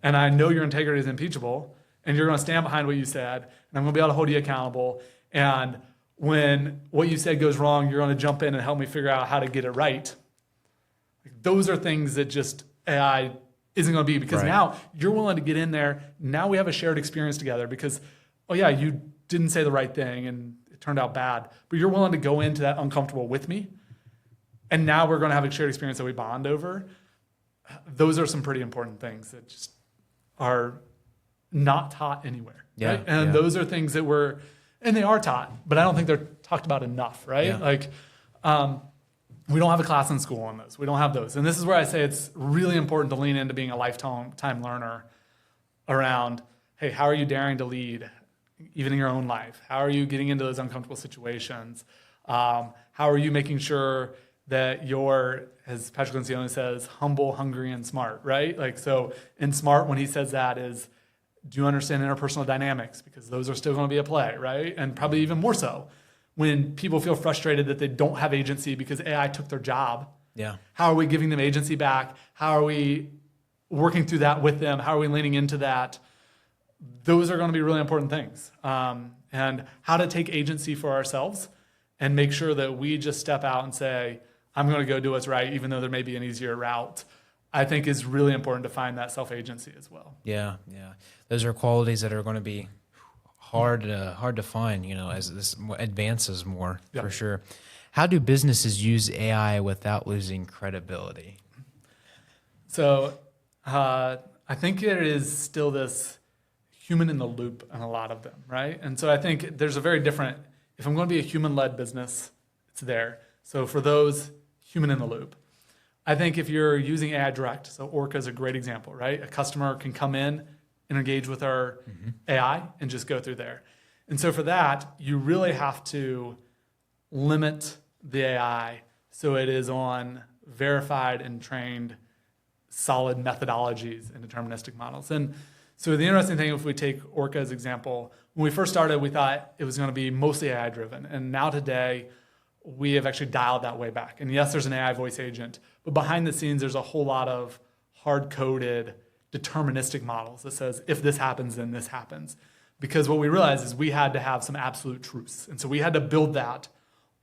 and I know your integrity is impeachable and you're going to stand behind what you said and I'm going to be able to hold you accountable, and when what you said goes wrong, you're going to jump in and help me figure out how to get it right. Like, those are things that just AI isn't going to be, because now you're willing to get in there. Now we have a shared experience together because, you didn't say the right thing and it turned out bad, but you're willing to go into that uncomfortable with me. And now we're going to have a shared experience that we bond over. Those are some pretty important things that just are not taught anywhere. Right? And those are things that and they are taught, but I don't think they're talked about enough, right? Like, we don't have a class in school on those. We don't have those. And this is where I say it's really important to lean into being a lifetime learner around, hey, how are you daring to lead, even in your own life? How are you getting into those uncomfortable situations? How are you making sure that you're, as Patrick Lencioni says, humble, hungry, and smart, right? Like, so in smart, when he says that is, do you understand interpersonal dynamics? Because those are still going to be at play, right? And probably even more so when people feel frustrated that they don't have agency because AI took their job. How are we giving them agency back? How are we working through that with them? How are we leaning into that? Those are going to be really important things. And how to take agency for ourselves and make sure that we just step out and say, I'm going to go do what's right, even though there may be an easier route, I think is really important to find that self-agency as well. Yeah. Those are qualities that are going to be hard to find, as this advances more, for sure. How do businesses use AI without losing credibility? So I think it is still this human in the loop in a lot of them, right? And so I think there's a very different, if I'm going to be a human-led business, it's there. So for those, human in the loop. I think if you're using AI direct, so Orca is a great example, right? A customer can come in and engage with our AI and just go through there. And so for that, you really have to limit the AI so it is on verified and trained solid methodologies and deterministic models. And so the interesting thing, if we take Orca as example, when we first started, we thought it was going to be mostly AI driven. And now today, we have actually dialed that way back. And yes, there's an AI voice agent, but behind the scenes, there's a whole lot of hard-coded deterministic models that says, if this happens, then this happens. Because what we realized is we had to have some absolute truths. And so we had to build that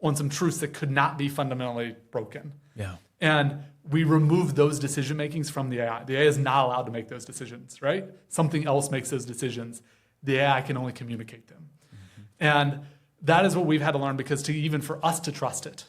on some truths that could not be fundamentally broken. Yeah. And we removed those decision makings from the AI. The AI is not allowed to make those decisions, right? Something else makes those decisions. The AI can only communicate them. And that is what we've had to learn, because even for us to trust it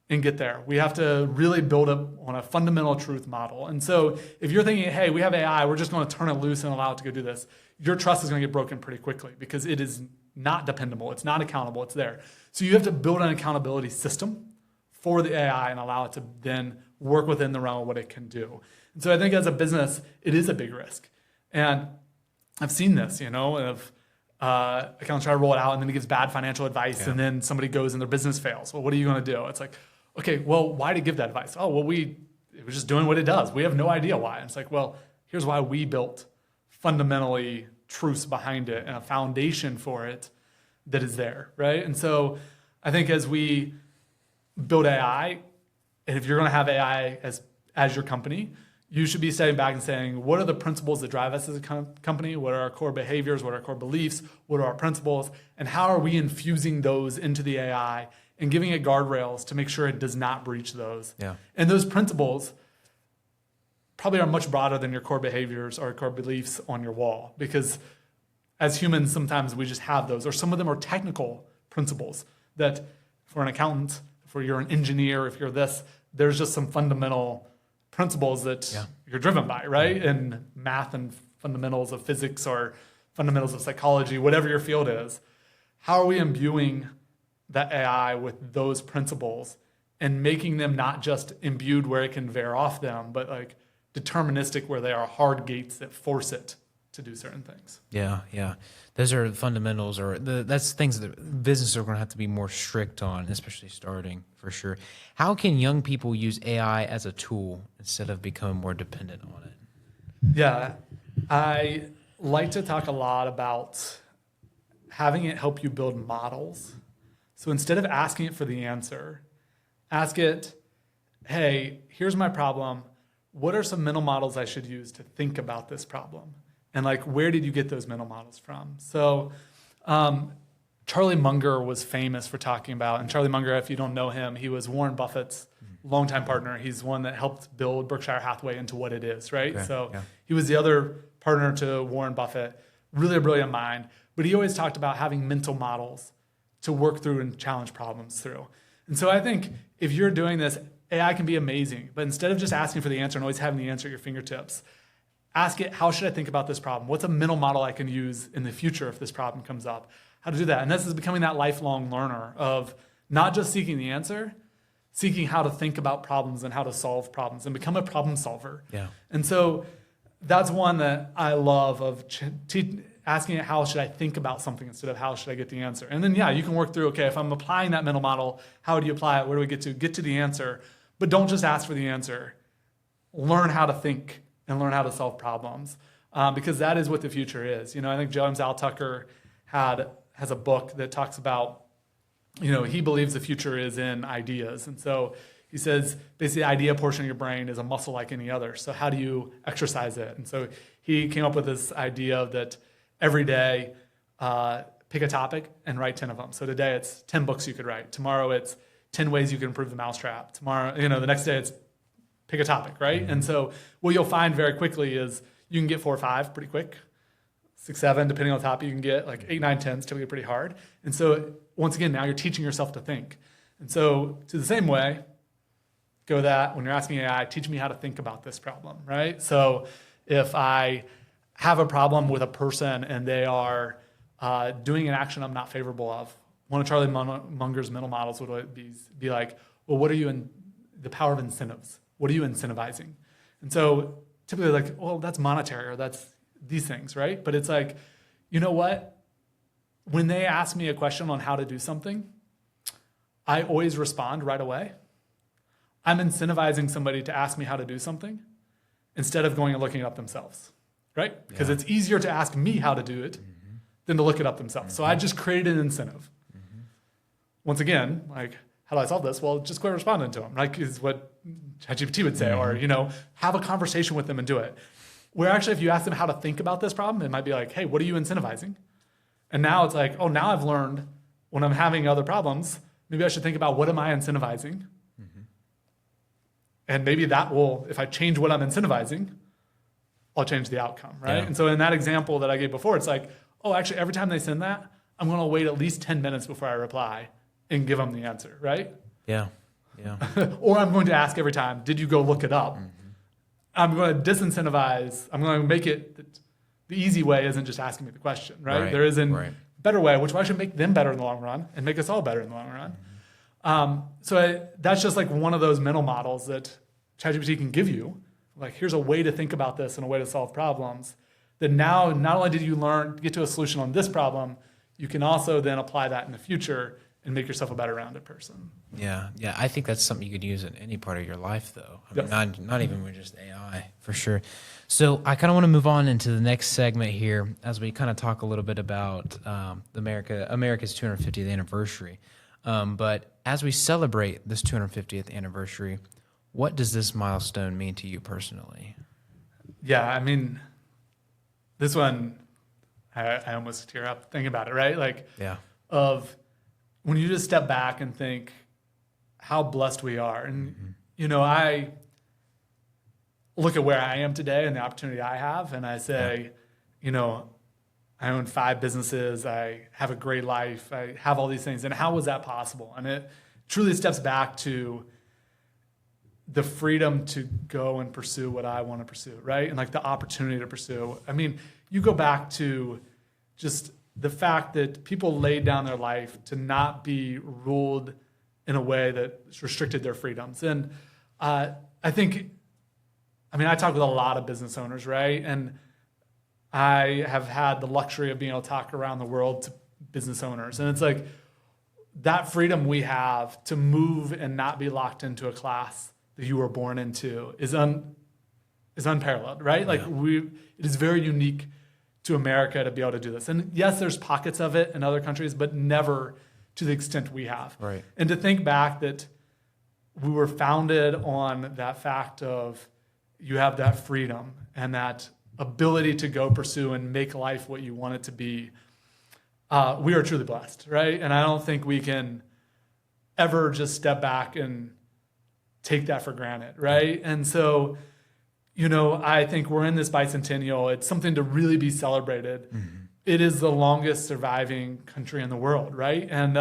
and get there, we have to really build up on a fundamental truth model. And so if you're thinking, hey, we have AI, we're just going to turn it loose and allow it to go do this, your trust is going to get broken pretty quickly, because it is not dependable. It's not accountable. It's there. So you have to build an accountability system for the AI and allow it to then work within the realm of what it can do. And so I think as a business, it is a big risk. And I've seen this, of accountants try to roll it out and then it gives bad financial advice, and then somebody goes and their business fails. Well, what are you going to do? It's like, okay, well, why did it give that advice? Oh, well, it was just doing what it does. We have no idea why. And it's like, well, here's why we built fundamentally truths behind it and a foundation for it that is there, right? And so I think as we build AI, and if you're going to have AI as your company, you should be stepping back and saying, what are the principles that drive us as a company? What are our core behaviors? What are our core beliefs? What are our principles? And how are we infusing those into the AI and giving it guardrails to make sure it does not breach those? Yeah. And those principles probably are much broader than your core behaviors or core beliefs on your wall, because as humans, sometimes we just have those, or some of them are technical principles that for an accountant, for you're an engineer, if you're this, there's just some fundamental principles that you're driven by, right? And math and fundamentals of physics or fundamentals of psychology, whatever your field is. How are we imbuing that AI with those principles and making them not just imbued where it can veer off them, but like deterministic where they are hard gates that force it to do certain things? Yeah, yeah. Those are fundamentals, or that's things that businesses are going to have to be more strict on, especially starting, for sure. How can young people use AI as a tool instead of becoming more dependent on it? Yeah, I like to talk a lot about having it help you build models. So instead of asking it for the answer, ask it, hey, here's my problem. What are some mental models I should use to think about this problem? And like, where did you get those mental models from? So Charlie Munger was famous for talking about, and Charlie Munger, if you don't know him, he was Warren Buffett's longtime partner. He's one that helped build Berkshire Hathaway into what it is, right? Okay, So yeah. he was the other partner to Warren Buffett, really a brilliant mind. But he always talked about having mental models to work through and challenge problems through. And so I think if you're doing this, AI can be amazing. But instead of just asking for the answer and always having the answer at your fingertips, ask it, how should I think about this problem? What's a mental model I can use in the future if this problem comes up? How to do that? And this is becoming that lifelong learner of not just seeking the answer, seeking how to think about problems and how to solve problems and become a problem solver. Yeah. And so that's one that I love, of asking it, how should I think about something instead of how should I get the answer? And then, you can work through, okay, if I'm applying that mental model, how do you apply it? Where do we get to? Get to the answer. But don't just ask for the answer. Learn how to think and learn how to solve problems, because that is what the future is. I think James Altucher has a book that talks about, he believes the future is in ideas. And so he says, basically, the idea portion of your brain is a muscle like any other. So how do you exercise it? And so he came up with this idea that every day, pick a topic and write 10 of them. So today it's 10 books you could write. Tomorrow it's 10 ways you can improve the mousetrap. Tomorrow, the next day it's pick a topic, right? Mm-hmm. And so what you'll find very quickly is you can get 4 or 5 pretty quick, 6, 7, depending on the topic. You can get like 8, 9, 10 is typically pretty hard. And so once again, now you're teaching yourself to think. And so to the same way, go that when you're asking AI, teach me how to think about this problem, right? So if I have a problem with a person and they are doing an action I'm not favorable of, one of Charlie Munger's mental models would be like, well, what are you in the power of incentives? what are you incentivizing? And so typically like, well, that's monetary or that's these things, right? But it's like, you know what? When they ask me a question on how to do something, I always respond right away. I'm incentivizing somebody to ask me how to do something instead of going and looking it up themselves, right? Because it's easier to ask me how to do it than to look it up themselves. So I just created an incentive. Once again, like, how do I solve this? Well, just quit responding to them, like is what ChatGPT would say, or, have a conversation with them and do it. Where actually, if you ask them how to think about this problem, it might be like, hey, what are you incentivizing? And now it's like, oh, now I've learned when I'm having other problems, maybe I should think about what am I incentivizing? And maybe that will, if I change what I'm incentivizing, I'll change the outcome, right? Yeah. And so in that example that I gave before, it's like, oh, actually, every time they send that, I'm going to wait at least 10 minutes before I reply and give them the answer, right? Yeah. Or I'm going to ask every time, did you go look it up? I'm going to disincentivize. I'm going to make it the easy way isn't just asking me the question, right? There is a better way, which I should make them better in the long run and make us all better in the long run. That's just like one of those mental models that ChatGPT can give you. Like, here's a way to think about this and a way to solve problems. That now, not only did you get to a solution on this problem, you can also then apply that in the future and make yourself a better rounded person. Yeah. I think that's something you could use in any part of your life, though. I mean, not even with just AI, for sure. So I kind of want to move on into the next segment here as we kind of talk a little bit about America's 250th anniversary. But as we celebrate this 250th anniversary, what does this milestone mean to you personally? Yeah, I mean, this one, I almost tear up thinking about it, right? Like, of when you just step back and think how blessed we are. And, I look at where I am today and the opportunity I have, and I say, I own 5 businesses, I have a great life, I have all these things. And how was that possible? And it truly steps back to the freedom to go and pursue what I want to pursue, right? And like the opportunity to pursue. I mean, you go back to just the fact that people laid down their life to not be ruled in a way that restricted their freedoms. And I talk with a lot of business owners, right? And I have had the luxury of being able to talk around the world to business owners. And it's like that freedom we have to move and not be locked into a class that you were born into is unparalleled, right? Like it is very unique to America to be able to do this. And yes, there's pockets of it in other countries, but never to the extent we have. Right. And to think back that we were founded on that fact of you have that freedom and that ability to go pursue and make life what you want it to be. We are truly blessed, right? And I don't think we can ever just step back and take that for granted, right? And so, I think we're in this bicentennial. It's something to really be celebrated. It is the longest surviving country in the world, right? And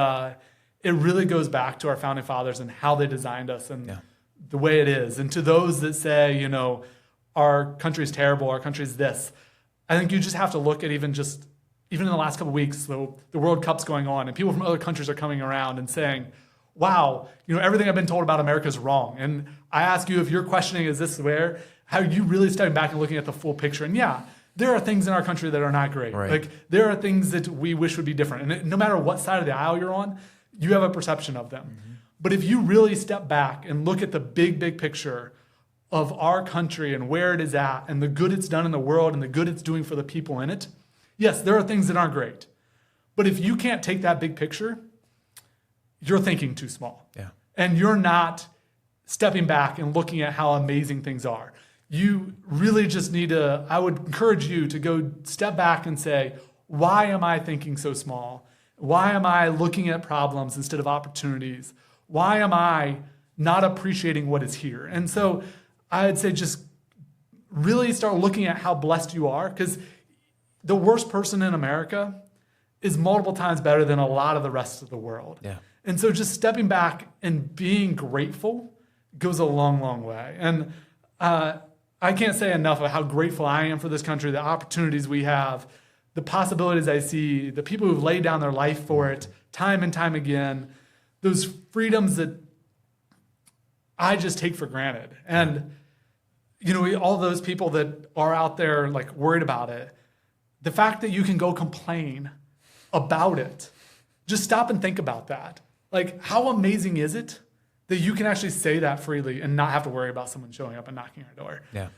it really goes back to our founding fathers and how they designed us and the way it is. And to those that say, our country's terrible, our country's this, I think you just have to look at even in the last couple of weeks, the World Cup's going on, and people from other countries are coming around and saying, wow, everything I've been told about America is wrong. And I ask you, if you're questioning, is this where, how are you really stepping back and looking at the full picture? And there are things in our country that are not great. Right. Like there are things that we wish would be different. And no matter what side of the aisle you're on, you have a perception of them. But if you really step back and look at the big picture of our country and where it is at and the good it's done in the world and the good it's doing for the people in it, yes, there are things that aren't great. But if you can't take that big picture, you're thinking too small. Yeah. And you're not stepping back and looking at how amazing things are. You really just need to, I would encourage you to go step back and say, why am I thinking so small? Why am I looking at problems instead of opportunities? Why am I not appreciating what is here? And so I'd say just really start looking at how blessed you are, because the worst person in America is multiple times better than a lot of the rest of the world. Yeah. And so just stepping back and being grateful goes a long, long way. And I can't say enough of how grateful I am for this country, the opportunities we have, the possibilities I see, the people who've laid down their life for it time and time again, those freedoms that I just take for granted. And, all those people that are out there like worried about it, the fact that you can go complain about it, just stop and think about that. Like, how amazing is it that you can actually say that freely and not have to worry about someone showing up and knocking on your door? Yeah.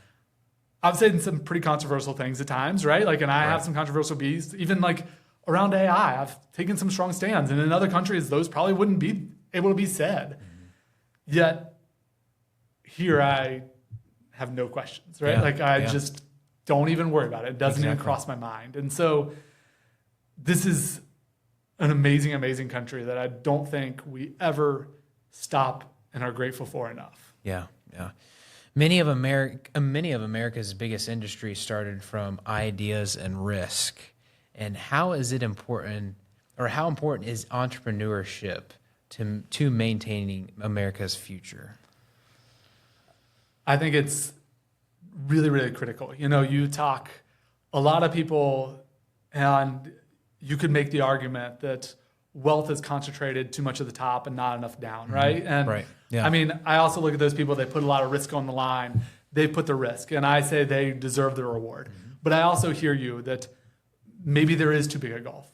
I've said some pretty controversial things at times, right? Like, and I have some controversial views, even like around AI. I've taken some strong stands, and in other countries, those probably wouldn't be able to be said. Yet, here I have no questions, right? Like, I just don't even worry about it. It doesn't even cross my mind. And so, this is an amazing, amazing country that I don't think we ever stop and are grateful for enough. Yeah, yeah. Many of America's biggest industries started from ideas and risk. And how is it important, or how important is entrepreneurship to maintaining America's future? I think it's really, really critical. You talk a lot of people, and you could make the argument that wealth is concentrated too much at the top and not enough down, right? And I mean, I also look at those people, they put a lot of risk on the line. They put the risk, and I say they deserve the reward. But I also hear you that maybe there is too big a gulf.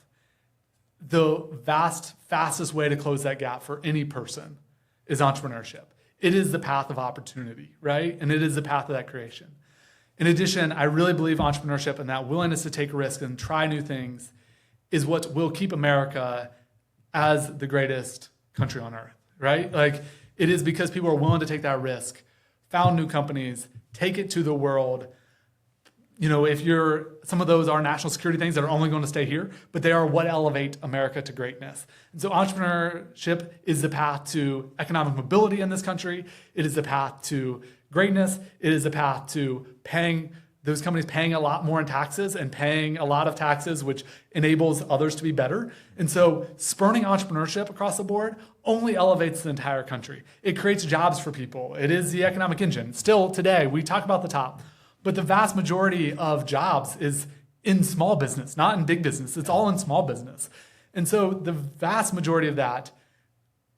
The fastest way to close that gap for any person is entrepreneurship. It is the path of opportunity, right? And it is the path of that creation. In addition, I really believe entrepreneurship and that willingness to take risks and try new things is what will keep America as the greatest country on earth, right? Like, it is because people are willing to take that risk, found new companies, take it to the world. Some of those are national security things that are only going to stay here, but they are what elevate America to greatness. And so entrepreneurship is the path to economic mobility in this country. It is the path to greatness. It is the path to those companies paying a lot more in taxes and paying a lot of taxes, which enables others to be better. And so spurning entrepreneurship across the board only elevates the entire country. It creates jobs for people. It is the economic engine. Still today, we talk about the top, but the vast majority of jobs is in small business, not in big business. It's all in small business. And so the vast majority of that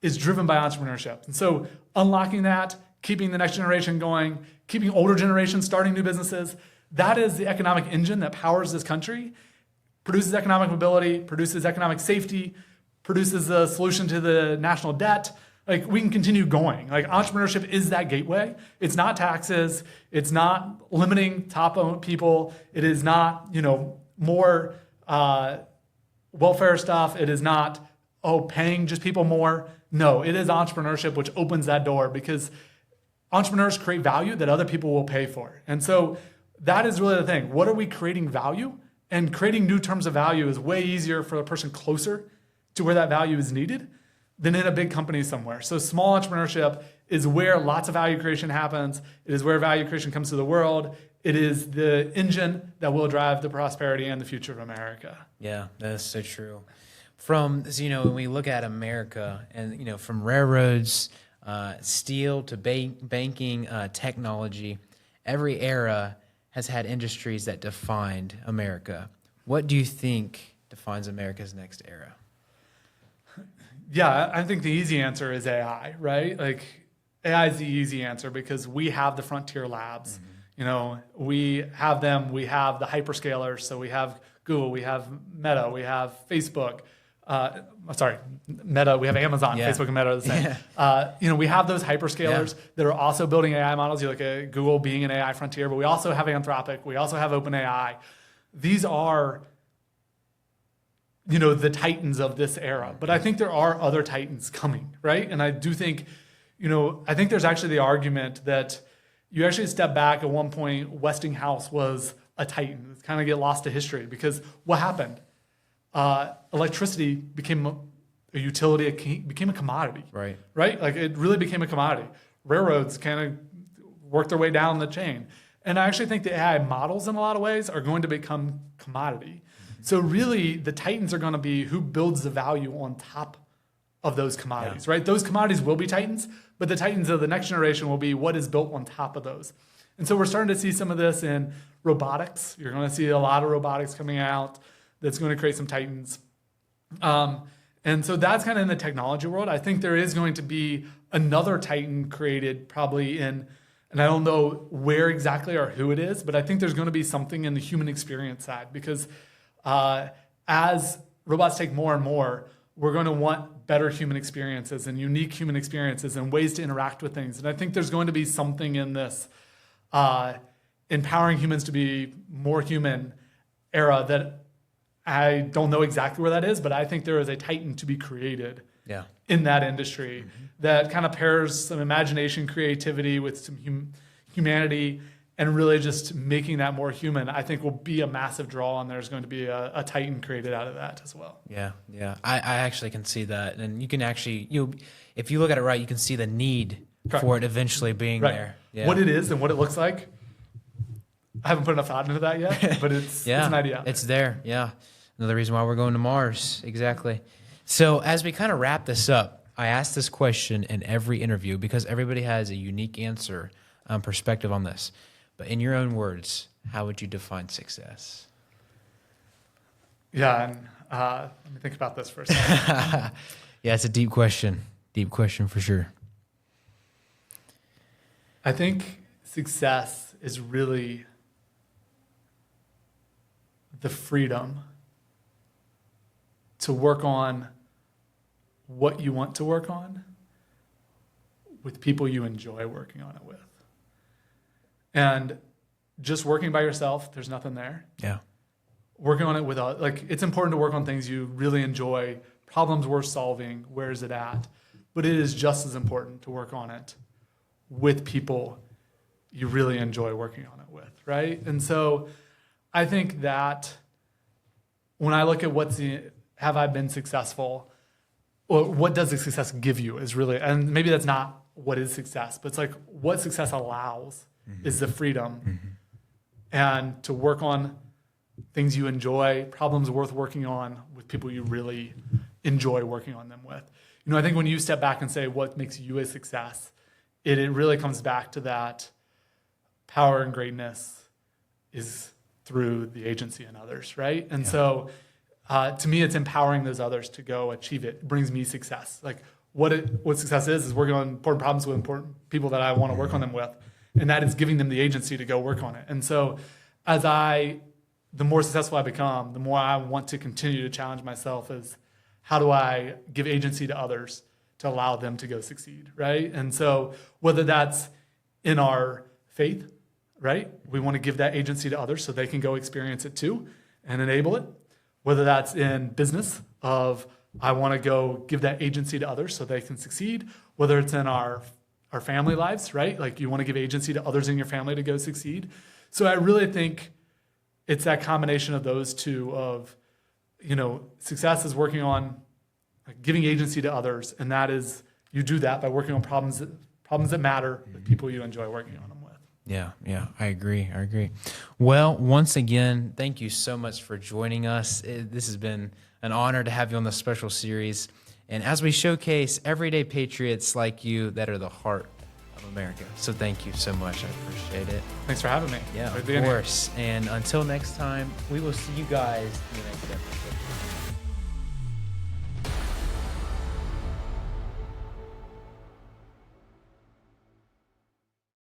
is driven by entrepreneurship. And so unlocking that, keeping the next generation going, keeping older generations starting new businesses, that is the economic engine that powers this country, produces economic mobility, produces economic safety, produces a solution to the national debt. Like, we can continue going. Like, entrepreneurship is that gateway. It's not taxes. It's not limiting top people. It is not, more welfare stuff. It is not, paying just people more. No, it is entrepreneurship which opens that door, because entrepreneurs create value that other people will pay for. And so that is really the thing. What are we creating value? And creating new terms of value is way easier for a person closer to where that value is needed than in a big company somewhere. So small entrepreneurship is where lots of value creation happens. It is where value creation comes to the world. It is the engine that will drive the prosperity and the future of America. Yeah, that's so true. When we look at America and, from railroads, steel to banking, technology, every era has had industries that defined America. What do you think defines America's next era? Yeah, I think the easy answer is AI, right? Like, AI is the easy answer because we have the frontier labs. We have them. We have the hyperscalers. So we have Google, we have Meta, we have Facebook. Meta, we have Amazon, Facebook and Meta are the same. We have those hyperscalers that are also building AI models. You look at Google being an AI frontier, but we also have Anthropic. We also have OpenAI. These are, the titans of this era. But I think there are other titans coming, right? And I do think, I think there's actually the argument that you actually step back at one point, Westinghouse was a titan. It's kind of get lost to history because what happened? Electricity became a utility, it became a commodity. Right? Like, it really became a commodity. Railroads kind of worked their way down the chain. And I actually think the AI models in a lot of ways are going to become commodity. So really, the titans are going to be who builds the value on top of those commodities, right? Those commodities will be titans, but the titans of the next generation will be what is built on top of those. And so we're starting to see some of this in robotics. You're going to see a lot of robotics coming out that's going to create some titans. And so that's kind of in the technology world. I think there is going to be another Titan created probably in, and I don't know where exactly or who it is, but I think there's going to be something in the human experience side, because as robots take more and more, we're going to want better human experiences and unique human experiences and ways to interact with things. And I think there's going to be something in this empowering humans to be more human era that I don't know exactly where that is, but I think there is a Titan to be created in that industry that kind of pairs some imagination, creativity with some humanity, and really just making that more human. I think will be a massive draw, and there's going to be a Titan created out of that as well. Yeah. I actually can see that, and you can actually, if you look at it right, you can see the need for it eventually being there. Yeah. What it is and what it looks like, I haven't put enough thought into that yet, but it's an idea. It's there, yeah. Another reason why we're going to Mars, exactly. So as we kind of wrap this up, I ask this question in every interview because everybody has a unique answer, perspective on this. But in your own words, how would you define success? Yeah, and let me think about this for a second. Yeah, it's a deep question. Deep question for sure. I think success is really the freedom to work on what you want to work on with people you enjoy working on it with. And just working by yourself, there's nothing there. Yeah. Working on it with, it's important to work on things you really enjoy, problems worth solving, where is it at? But it is just as important to work on it with people you really enjoy working on it with, right? And so I think that when I look at have I been successful, or what does the success give you is really, and maybe that's not what is success, but it's like what success allows is the freedom and to work on things you enjoy, problems worth working on with people you really enjoy working on them with. I think when you step back and say what makes you a success, it really comes back to that power and greatness is through the agency in others, right? And so to me, it's empowering those others to go achieve it. It brings me success. Like what success is working on important problems with important people that I want to work on them with. And that is giving them the agency to go work on it. And so the more successful I become, the more I want to continue to challenge myself is how do I give agency to others to allow them to go succeed, right? And so whether that's in our faith, right? We want to give that agency to others so they can go experience it too and enable it. Whether that's in business of I want to go give that agency to others so they can succeed. Whether it's in our family lives, right? Like you want to give agency to others in your family to go succeed. So I really think it's that combination of those two of, success is working on giving agency to others. And that is, you do that by working on problems that matter with people you enjoy working on them with. Yeah, I agree. Well, once again, thank you so much for joining us. This has been an honor to have you on this special series. And as we showcase everyday patriots like you that are the heart of America. So thank you so much. I appreciate it. Thanks for having me. Yeah, of course. And until next time, we will see you guys in the next episode.